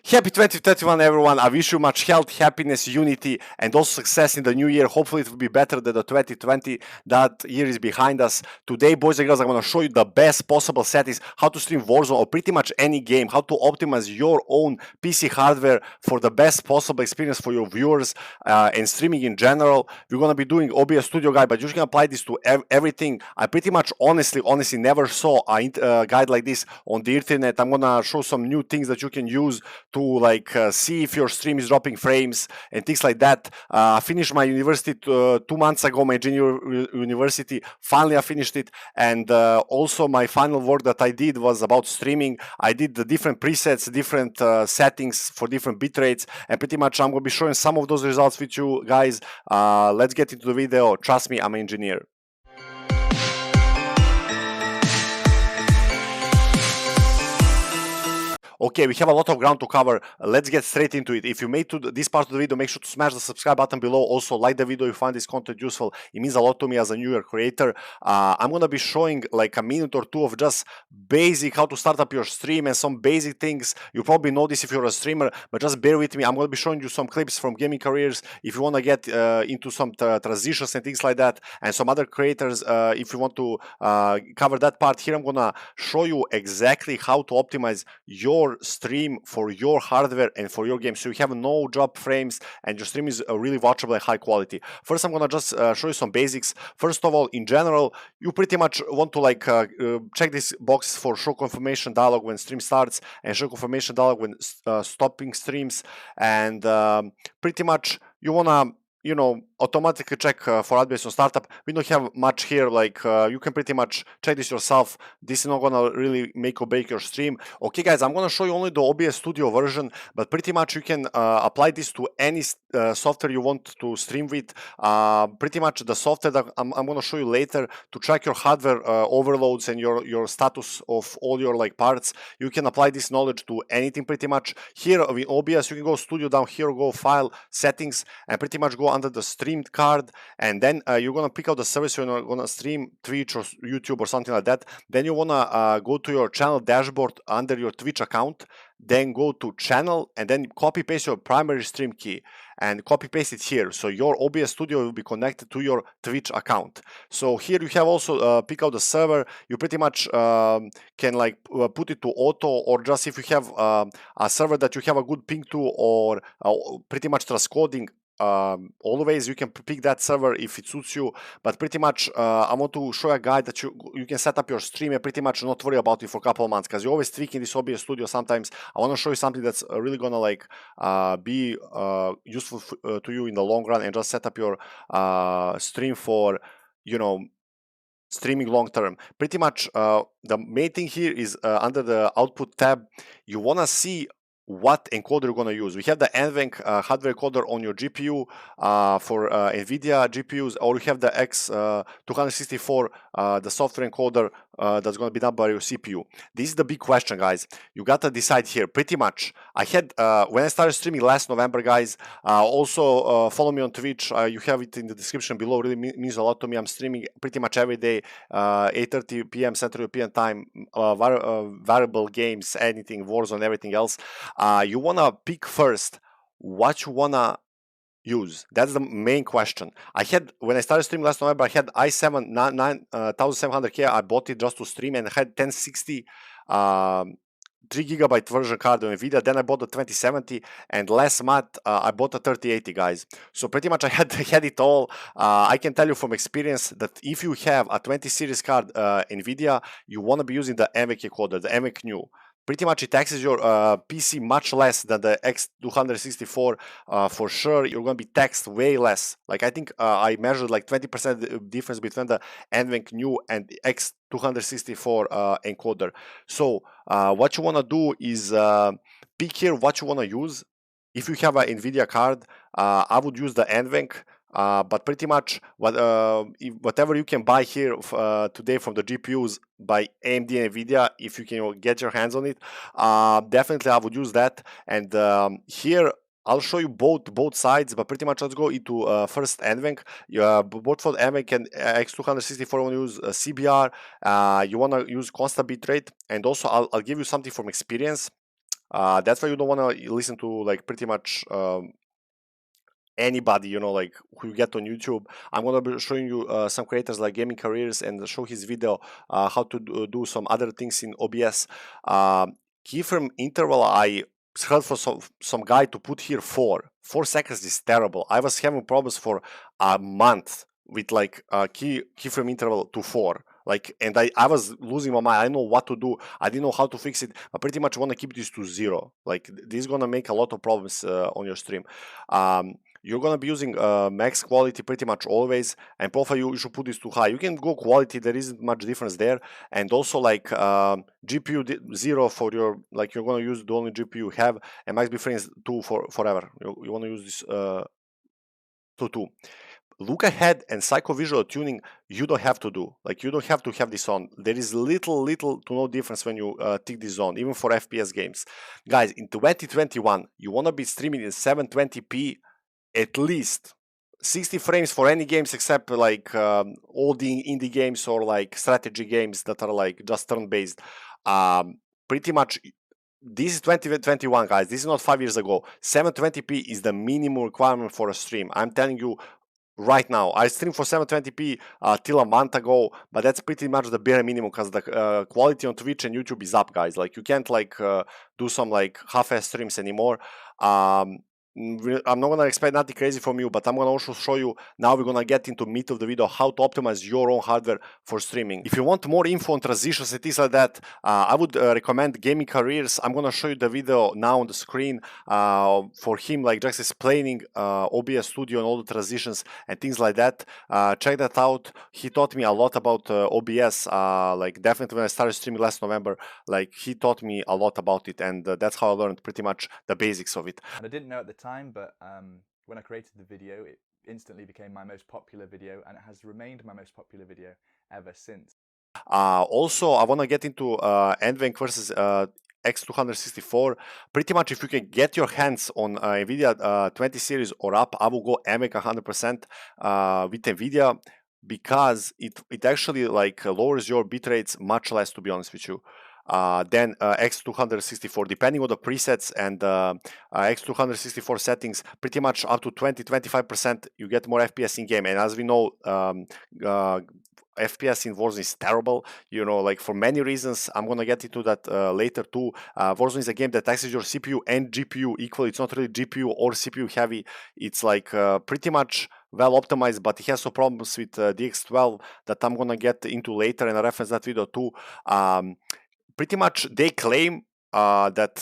Happy 2021, everyone. I wish you much health, happiness, unity, and also success in the new year. Hopefully, it will be better than the 2020. That year is behind us. Today, boys and girls, I'm going to show you the best possible settings, how to stream Warzone or pretty much any game, how to optimize your own PC hardware for the best possible experience for your viewers and streaming in general. We're going to be doing OBS Studio guide, but you can apply this to everything. I pretty much honestly never saw a guide like this on the internet. I'm going to show some new things that you can use to see if your stream is dropping frames and things like that. I finished my university 2 months ago, my junior university. Finally, I finished it, and also my final work that I did was about streaming. I did the different presets, different settings for different bit rates, and pretty much I'm going to be showing some of those results with you guys. Let's get into the video. Trust me, I'm an engineer. Okay, we have a lot of ground to cover. Let's get straight into it. If you made to this part of the video, make sure to smash the subscribe button below. Also, like the video if you find this content useful. It means a lot to me as a newer creator. I'm going to be showing like a minute or two of just basic how to start up your stream and some basic things. You probably know this if you're a streamer, but just bear with me. I'm going to be showing you some clips from Gaming Careers if you want to get into some transitions and things like that, and some other creators if you want to cover that part. Here I'm going to show you exactly how to optimize your stream for your hardware and for your game, so you have no drop frames and your stream is really watchable and high quality. First, I'm gonna just show you some basics. First of all, in general, you pretty much want to check this box for show confirmation dialog when stream starts and show confirmation dialog when stopping streams, and pretty much you wanna automatically check for updates on startup. We don't have much here, you can pretty much check this yourself. This is not gonna really make or break your stream. Okay guys, I'm gonna show you only the OBS Studio version, but pretty much you can apply this to any software you want to stream with. Pretty much the software that I'm gonna show you later to track your hardware overloads and your status of all your parts. You can apply this knowledge to anything pretty much. Here with OBS, you can go Studio, down here go File, Settings, and pretty much go under the streamed card, and then you're gonna pick out the service you're gonna stream, Twitch or YouTube or something like that. Then you wanna go to your channel dashboard under your Twitch account, then go to channel and then copy paste your primary stream key and copy paste it here, so your OBS Studio will be connected to your Twitch account. So here you have also pick out the server. You pretty much can put it to auto, or just if you have a server that you have a good ping to, or pretty much transcoding. Always you can pick that server if it suits you, but pretty much I want to show a guide that you can set up your stream and pretty much not worry about it for a couple of months, because you always tweak in this OBS Studio. Sometimes I want to show you something that's really gonna be useful to you in the long run, and just set up your stream for streaming long term. Pretty much the main thing here is under the output tab, you want to see what encoder you're going to use. We have the NVENC hardware encoder on your GPU for Nvidia GPUs, or you have the X264, the software encoder that's going to be done by your CPU. This is the big question, guys. You got to decide here. Pretty much, I had, when I started streaming last November, guys, also follow me on Twitch. You have it in the description below. Really means a lot to me. I'm streaming pretty much every day, 8:30 p.m. Central European Time, variable games, anything, Warzone, everything else. You want to pick first what you want to use. That's the main question. I had, when I started streaming last November, I had i7 9700K. I bought it just to stream, and I had 1060 3GB version card on Nvidia. Then I bought the 2070, and last month I bought the 3080, guys. So pretty much I had it all. I can tell you from experience that if you have a 20 series card Nvidia, you want to be using the NVENC encoder, the NVENC new. Pretty much it taxes your PC much less than the X264 for sure. You're going to be taxed way less. I think I measured 20% difference between the NVENC new and X264 encoder. So what you want to do is pick here what you want to use. If you have an Nvidia card, I would use the NVENC. But pretty much whatever you can buy here today from the GPUs by AMD and Nvidia, if you can get your hands on it, definitely I would use that. And here I'll show you both sides, but pretty much let's go into first NVENC. Both for NVENC and X264, you want to use CBR. You want to use constant bitrate, and also I'll give you something from experience. That's why you don't want to listen to like pretty much anybody, you know, like who you get on YouTube. I'm gonna be showing you some creators like Gaming Careers and show his video how to do some other things in OBS. Keyframe interval, I heard for some guy to put here 4 seconds is terrible. I was having problems for a month with like keyframe interval to 4. Like, and I was losing my mind. I didn't know what to do. I didn't know how to fix it. I pretty much want to keep this to 0. Like, this is gonna make a lot of problems on your stream. You're gonna be using max quality pretty much always, and profile you should put this to high. You can go quality, there isn't much difference there, and also like GPU 0 for your, like you're gonna use the only GPU you have, and max befriends 2 for forever. You wanna use this to 2. Look ahead and psychovisual tuning you don't have to do. Like, you don't have to have this on. There is little to no difference when you tick this on, even for FPS games. Guys, in 2021, you wanna be streaming in 720p at least 60 frames for any games except like all the indie games or like strategy games that are like just turn-based. Pretty much this is 2021, guys. This is not 5 years ago. 720p is the minimum requirement for a stream. I'm telling you right now. I streamed for 720p till a month ago, but that's pretty much the bare minimum because the quality on Twitch and YouTube is up, guys. Like, you can't like do some like half-ass streams anymore. I'm not gonna expect nothing crazy from you, but I'm gonna also show you, now we're gonna get into meat of the video, how to optimize your own hardware for streaming. If you want more info on transitions and things like that, I would recommend Gaming Careers. I'm gonna show you the video now on the screen for him, like just explaining OBS Studio and all the transitions and things like that. Check that out. He taught me a lot about OBS. Like, definitely when I started streaming last November, like, he taught me a lot about it, and that's how I learned pretty much the basics of it. And I didn't know at the time, but when I created the video, it instantly became my most popular video, and it has remained my most popular video ever since. Also, I want to get into NVENC versus X264. Pretty much, if you can get your hands on Nvidia 20 series or up, I will go NVENC 100% with Nvidia, because it actually like lowers your bit rates much less, to be honest with you, than X264, depending on the presets and X264 settings. Pretty much up to 20-25% you get more FPS in game. And as we know, FPS in Warzone is terrible, you know, like for many reasons. I'm gonna get into that later too. Warzone is a game that taxes your CPU and GPU equally. It's not really GPU or CPU heavy. It's like pretty much well optimized, but it has some problems with DX12 that I'm gonna get into later, and I reference that video too. Pretty much they claim that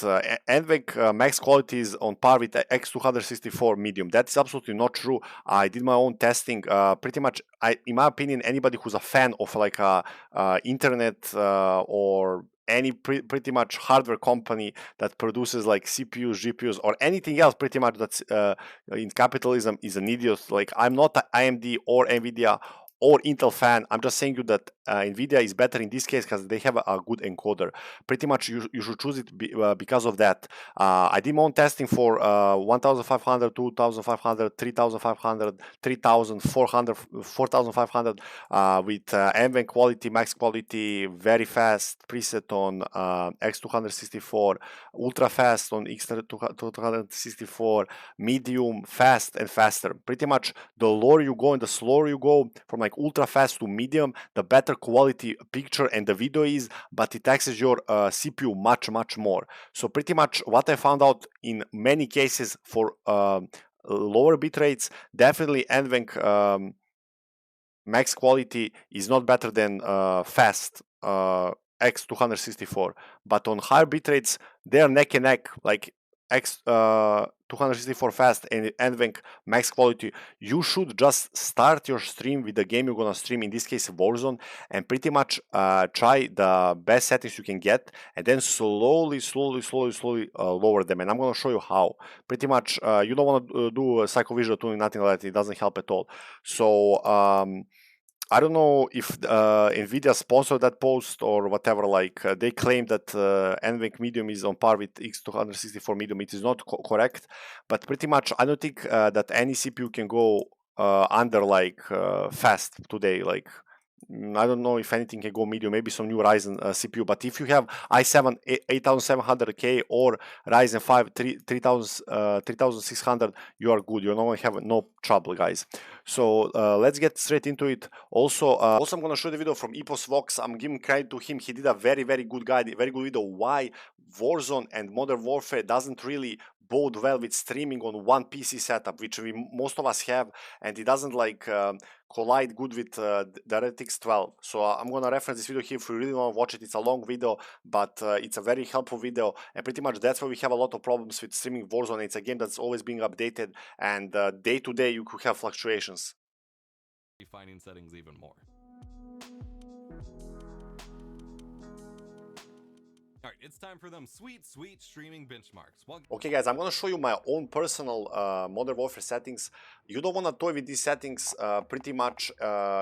NVENC max quality is on par with X264 medium. That's absolutely not true. I did my own testing. Pretty much, in my opinion, anybody who's a fan of like internet or any pretty much hardware company that produces like CPUs, GPUs, or anything else pretty much that's in capitalism is an idiot. Like, I'm not an AMD or Nvidia or Intel fan. I'm just saying you that Nvidia is better in this case because they have a good encoder. Pretty much you should choose it because of that. I did my own testing for 1500, 2500, 3500, 3400, 4500 with NVENC quality, max quality, very fast preset on X264, ultra fast on X264, medium, fast, and faster. Pretty much the lower you go and the slower you go from like ultra fast to medium, the better quality picture and the video is, but it taxes your CPU much more. So pretty much what I found out in many cases for lower bit rates, definitely NVENC max quality is not better than fast X264, but on higher bit rates they are neck and neck. Like X264 fast and NVENC max quality, you should just start your stream with the game you're gonna stream, in this case Warzone, and pretty much try the best settings you can get, and then slowly lower them. And I'm gonna show you how. Pretty much you don't want to do psychovisual tuning, nothing like that. It doesn't help at all. So I don't know if Nvidia sponsored that post or whatever. Like they claim that NVENC medium is on par with X264 medium. It is not correct, but pretty much I don't think that any CPU can go under like fast today. Like I don't know if anything can go medium, maybe some new Ryzen CPU, but if you have i7 8700K or Ryzen 5 3600, you are good. You're not going to have no trouble, guys. So let's get straight into it. Also, I'm going to show the video from Eposvox. I'm giving credit to him. He did a very, very good guide, very good video why Warzone and Modern Warfare doesn't really bode well with streaming on one PC setup, which most of us have, and it doesn't like collide good with the RTX 12. So I'm gonna reference this video here if you really want to watch it. It's a long video, but it's a very helpful video, and pretty much that's why we have a lot of problems with streaming Warzone. It's a game that's always being updated, and day to day you could have fluctuations. Refining settings even more. Alright, it's time for them sweet streaming benchmarks. Okay guys, I'm gonna show you my own personal Modern Warfare settings. You don't wanna toy with these settings pretty much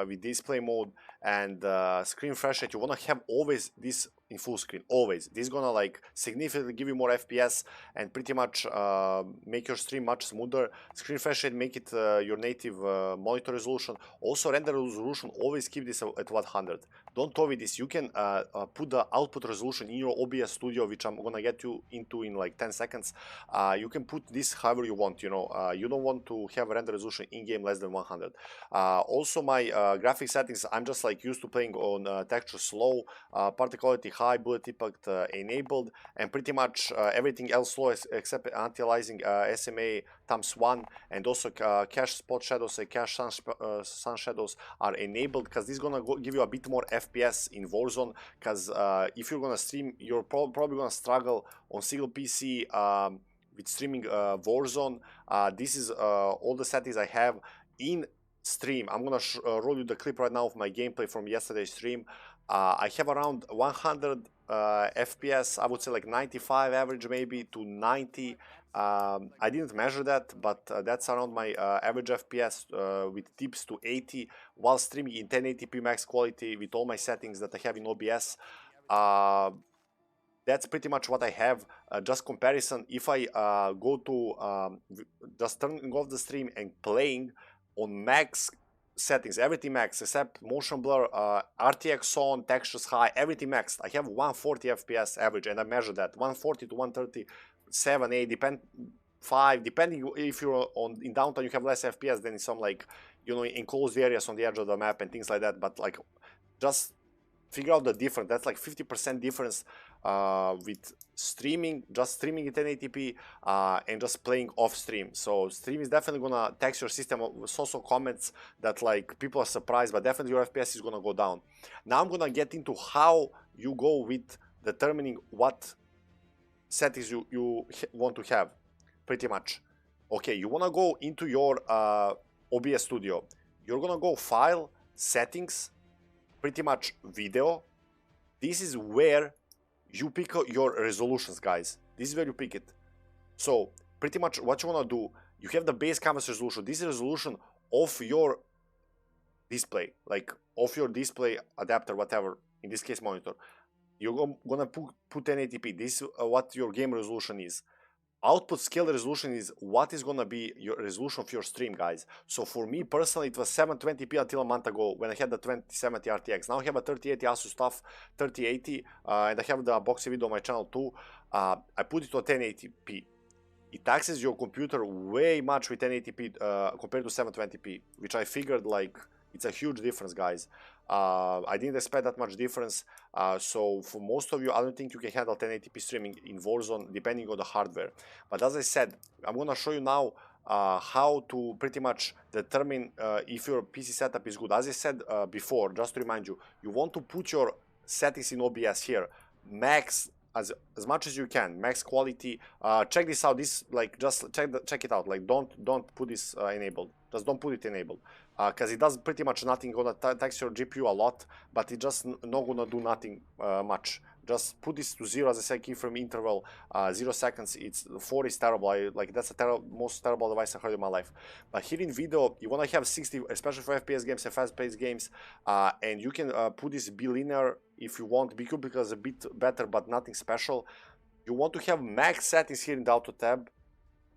with display mode and screen refresh rate. You wanna have always this in full screen, always. This is gonna like significantly give you more FPS and pretty much make your stream much smoother. Screen refresh rate, make it your native monitor resolution. Also render resolution, always keep this at 100. Don't toy with this. You can put the output resolution in your OBS Studio, which I'm gonna get you into in like 10 seconds. You can put this however you want, you know. You don't want to have a render resolution in-game less than 100. Also my graphic settings, I'm just like used to playing on texture slow, particle quality high, bullet impact enabled, and pretty much everything else slow except anti-aliasing SMA ×1, and also cache spot shadows and cache sun shadows are enabled, because this is gonna give you a bit more FPS in Warzone, because if you're gonna stream, you're probably gonna struggle on single PC with streaming Warzone. This is all the settings I have in stream. I'm gonna roll you the clip right now of my gameplay from yesterday's stream. I have around 100 FPS, I would say like 95 average, maybe to 90. I didn't measure that, but that's around my average FPS with tips to 80 while streaming in 1080p max quality with all my settings that I have in OBS. That's pretty much what I have. Just comparison, if I go to just turning off the stream and playing on max settings, everything max except motion blur, RTX on, textures high, everything maxed, I have 140 FPS average, and I measure that 140 to 130, 7, 8, depending if you're in downtown, you have less FPS than in some like, you know, enclosed areas on the edge of the map and things like that. But like, just figure out the difference. That's like 50% difference with streaming, just streaming in 1080p and just playing off stream. So stream is definitely gonna tax your system. Saw some comments that like people are surprised, but definitely your FPS is gonna go down. Now I'm gonna get into how you go with determining what settings you want to have, pretty much. Okay, you wanna go into your OBS Studio. You're gonna go File, Settings, pretty much Video. This is where you pick your resolutions, guys. This is where you pick it. So pretty much what you wanna do, you have the base canvas resolution. This is resolution of your display, like of your display adapter, whatever, in this case monitor. You're gonna put 1080p. This is what your game resolution is. Output scale resolution is what is gonna be your resolution of your stream, guys. So for me personally, it was 720p until a month ago when I had the 2070 RTX. Now I have a 3080 Asus TUF 3080, and I have the unboxing video on my channel too. I put it on 1080p. It taxes your computer way much with 1080p compared to 720p, which I figured like it's a huge difference, guys. I didn't expect that much difference. So for most of you, I don't think you can handle 1080p streaming in Warzone depending on the hardware. But as I said, I'm gonna show you now how to pretty much determine if your PC setup is good. As I said before, just to remind you, you want to put your settings in OBS here, max as much as you can, max quality. Check this out. This like just check it out. Like don't put this enabled. Just don't put it enabled, because it does pretty much nothing. Gonna tax your GPU a lot, but it just not gonna do nothing much. Just put this to 0, as I said, keyframe interval 0 seconds. It's 4 is terrible. Like that's the most terrible device I heard in my life. But here in video, you wanna have 60, especially for FPS games and fast-paced games, and you can put this be linear if you want. Be because a bit better, but nothing special. You want to have max settings here in the auto tab,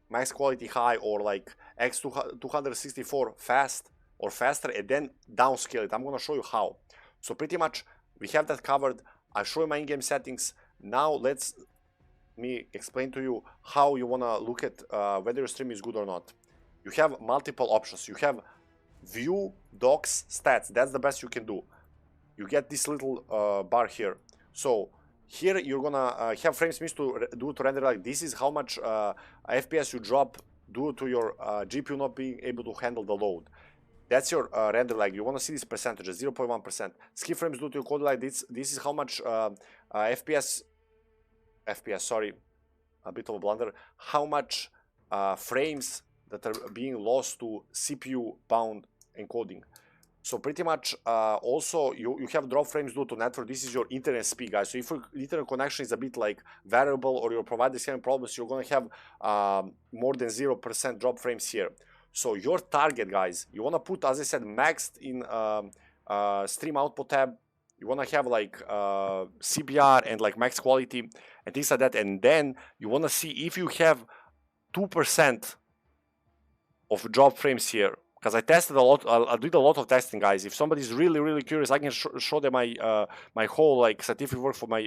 max quality high, or like X264 fast or faster, and then downscale it. I'm gonna show you how. So pretty much we have that covered. I show you my in-game settings. Now let's me explain to you how you want to look at whether your stream is good or not. You have multiple options. You have view, docs, stats. That's the best you can do. You get this little bar here. So here you're gonna have frames missed to do to render like this is how much FPS you drop due to your GPU not being able to handle the load. That's your render lag. You want to see this percentage, 0.1%. Skip frames due to your code like this. This is how much FPS, sorry, a bit of a blunder. How much frames that are being lost to CPU bound encoding. So pretty much also you have drop frames due to network. This is your internet speed, guys. So if your internet connection is a bit like variable or your provider is having problems, you're going to have more than 0% drop frames here. So your target, guys, you want to put, as I said, maxed in stream output tab. You want to have like CBR and like max quality and things like that. And then you want to see if you have 2% of drop frames here. Because I tested a lot, I did a lot of testing, guys. If somebody's really curious, I can show them my whole like scientific work for my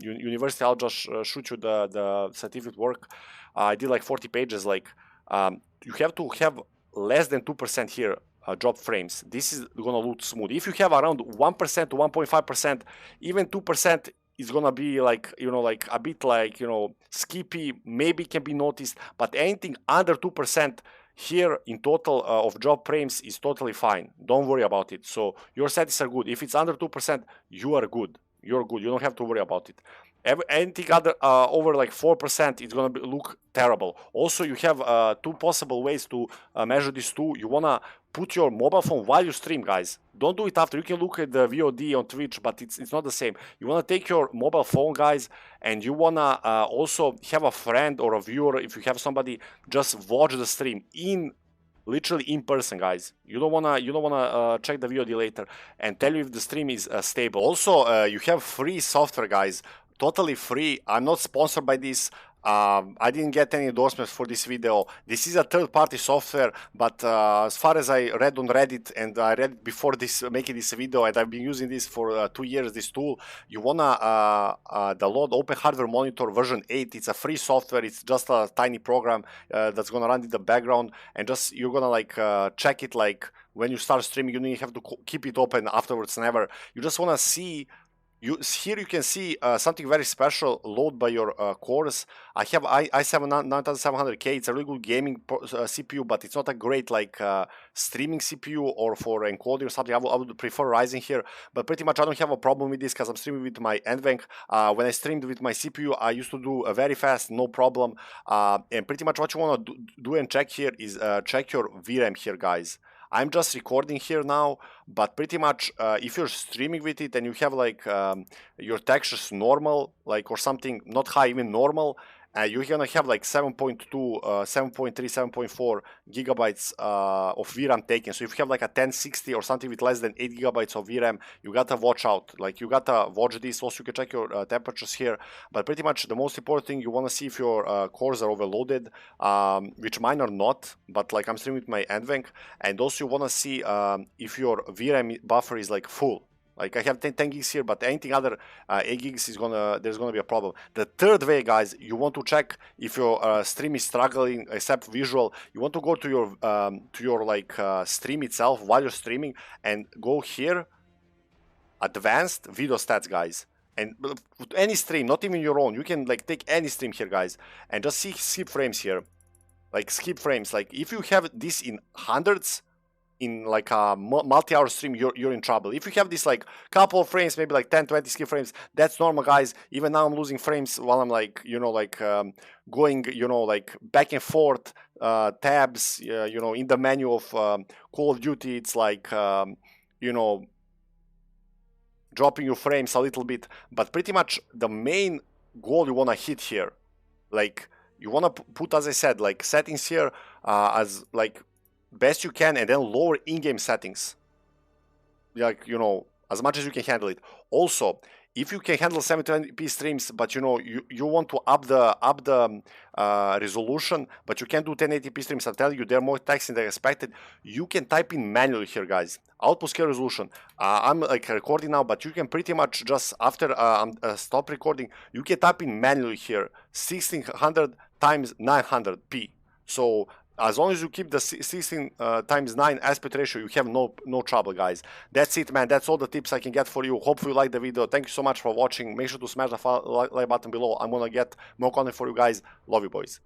university. I'll just shoot you the scientific work. I did like 40 pages. Like you have to have less than 2% here drop frames. This is gonna look smooth. If you have around 1% to 1.5%, even 2% is gonna be like, you know, like a bit like, you know, skippy. Maybe can be noticed, but anything under 2%. Here in total of drop frames is totally fine. Don't worry about it. So your settings are good. If it's under 2%, you are good. You're good. You don't have to worry about it. Anything other over like 4%, it's gonna look terrible. Also, you have two possible ways to measure this too. You wanna put your mobile phone while you stream, guys. Don't do it after. You can look at the VOD on Twitch, but it's not the same. You wanna take your mobile phone, guys, and you wanna also have a friend or a viewer, if you have somebody, just watch the stream literally in person, guys. You don't wanna check the VOD later and tell you if the stream is stable. Also, you have free software, guys. Totally free. I'm not sponsored by this. I didn't get any endorsements for this video. This is a third-party software, but as far as I read on Reddit, and I read before this making this video, and I've been using this for 2 years, this tool, you wanna download Open Hardware Monitor version 8. It's a free software. It's just a tiny program that's gonna run in the background, and just you're gonna like check it like when you start streaming. You don't have to keep it open afterwards, never. You just wanna see. Here you can see something very special load by your cores. I have i7 9700K. It's a really good gaming CPU, but it's not a great like streaming CPU or for encoding or something. I would prefer Ryzen here, but pretty much I don't have a problem with this because I'm streaming with my NVENC. When I streamed with my CPU, I used to do very fast, no problem. And pretty much what you want to do and check here is check your VRAM here, guys. I'm just recording here now, but pretty much if you're streaming with it and you have like your textures normal, like or something not high, even normal, you're gonna have like 7.2, 7.3, 7.4 gigabytes of VRAM taken. So if you have like a 1060 or something with less than 8 gigabytes of VRAM, you gotta watch out. Like you gotta watch this. Also, you can check your temperatures here. But pretty much the most important thing, you wanna see if your cores are overloaded, which mine are not. But like I'm streaming with my NVENC, and also you wanna see if your VRAM buffer is like full. Like I have 10 gigs here, but anything other 8 gigs is there's gonna be a problem. The third way, guys, you want to check if your stream is struggling except visual. You want to go to your like stream itself while you're streaming and go here, advanced video stats, guys. And any stream, not even your own, you can like take any stream here, guys, and just see skip frames here. Like skip frames. Like if you have this in hundreds, in like a multi-hour stream, you're in trouble. If you have this like couple of frames, maybe like 10-20 skip frames, that's normal, guys. Even now I'm losing frames while I'm like, you know, like going, you know, like back and forth tabs, you know, in the menu of Call of Duty. It's like, you know, dropping your frames a little bit. But pretty much the main goal you want to hit here, like you want to put, as I said, like settings here as like best you can, and then lower in-game settings, like, you know, as much as you can handle it. Also, if you can handle 720p streams, but you know you want to up the resolution, but you can't do 1080p streams, I'm telling you they're more taxing than expected. You can type in manually here, guys. Output scale resolution. I'm like recording now, but you can pretty much just after stop recording, you can type in manually here 1600 times 900p. So as long as you keep the 16 times 9 aspect ratio, you have no trouble, guys. That's it, man. That's all the tips I can get for you. Hopefully you like the video. Thank you so much for watching. Make sure to smash the like button below. I'm gonna get more content for you guys. Love you, boys.